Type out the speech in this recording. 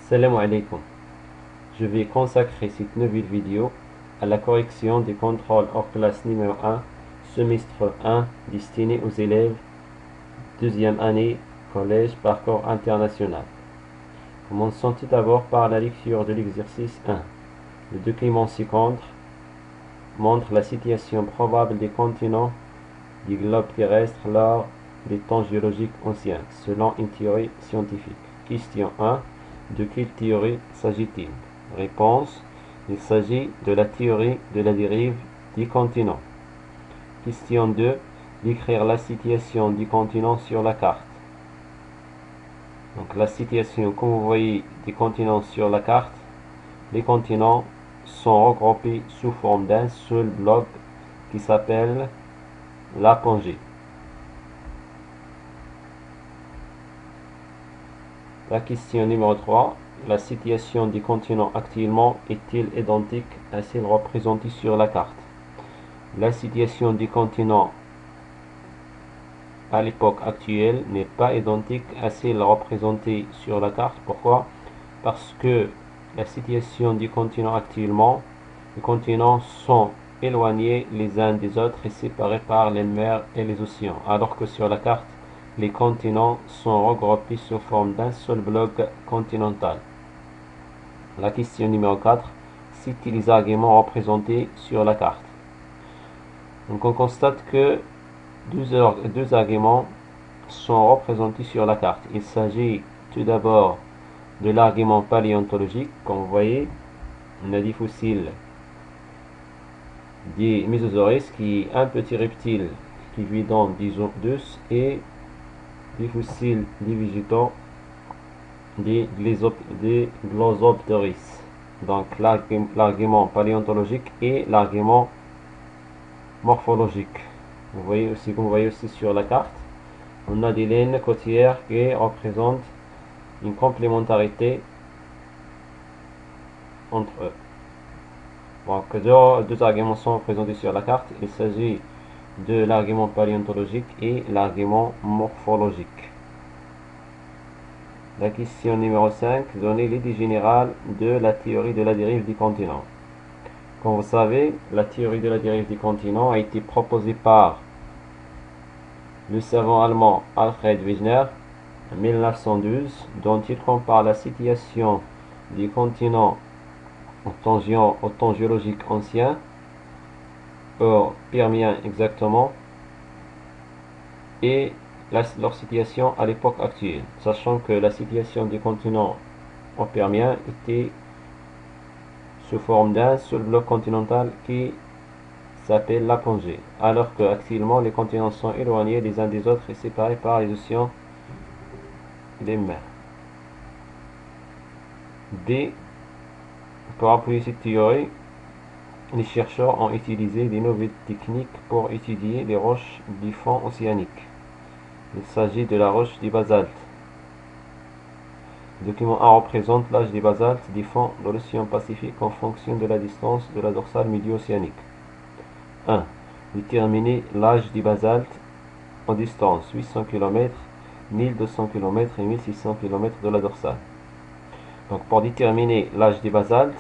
Salam alaikum. Je vais consacrer cette nouvelle vidéo à la correction des contrôles hors classe numéro 1, semestre 1, destiné aux élèves deuxième année, collège, parcours international. Commençons tout d'abord par la lecture de l'exercice 1. Le document ci-contre montre la situation probable des continents du globe terrestre lors des temps géologiques anciens, selon une théorie scientifique. Question 1. De quelle théorie s'agit-il? Réponse. Il s'agit de la théorie de la dérive des continents. Question 2. Décrire la situation du continent sur la carte. Donc la situation, comme vous voyez, des continents sur la carte, les continents sont regroupés sous forme d'un seul bloc qui s'appelle l'apogée. La question numéro 3. La situation du continent actuellement est-elle identique à celle représentée sur la carte? La situation du continent à l'époque actuelle n'est pas identique à celle représentée sur la carte. Pourquoi? Parce que la situation du continent actuellement, les continents sont éloignés les uns des autres et séparés par les mers et les océans, alors que sur la carte, les continents sont regroupés sous forme d'un seul bloc continental. La question numéro 4. Cite les arguments représentés sur la carte. Donc on constate que deux arguments sont représentés sur la carte. Il s'agit tout d'abord de l'argument paléontologique. Comme vous voyez, on a des fossiles des Mésosaurus, qui est un petit reptile qui vit dans des os, et des fossiles des végétaux des Glossopteris. Donc l'argument paléontologique et l'argument morphologique. Vous voyez aussi, comme vous voyez aussi sur la carte, on a des lignes côtières qui représentent une complémentarité entre eux. Donc deux arguments sont présentés sur la carte. Il s'agit de l'argument paléontologique et l'argument morphologique. La question numéro 5. Donnez l'idée générale de la théorie de la dérive des continents. Comme vous savez, la théorie de la dérive des continents a été proposée par le savant allemand Alfred Wegener en 1912, dont il compare la situation des continents au temps géologique ancien, au Permien exactement, et leur situation à l'époque actuelle, sachant que la situation des continents au Permien était sous forme d'un seul bloc continental qui s'appelle l'apogée, alors qu'actuellement les continents sont éloignés les uns des autres et séparés par les océans et les mers. B. Pour appuyer cette théorie, les chercheurs ont utilisé des nouvelles techniques pour étudier les roches du fond océanique. Il s'agit de la roche du basalte. Le document 1 représente l'âge des basaltes du fond de l'océan Pacifique en fonction de la distance de la dorsale médio-océanique. 1. Déterminer l'âge du basalte en distance 800 km, 1200 km et 1600 km de la dorsale. Donc pour déterminer l'âge des basaltes,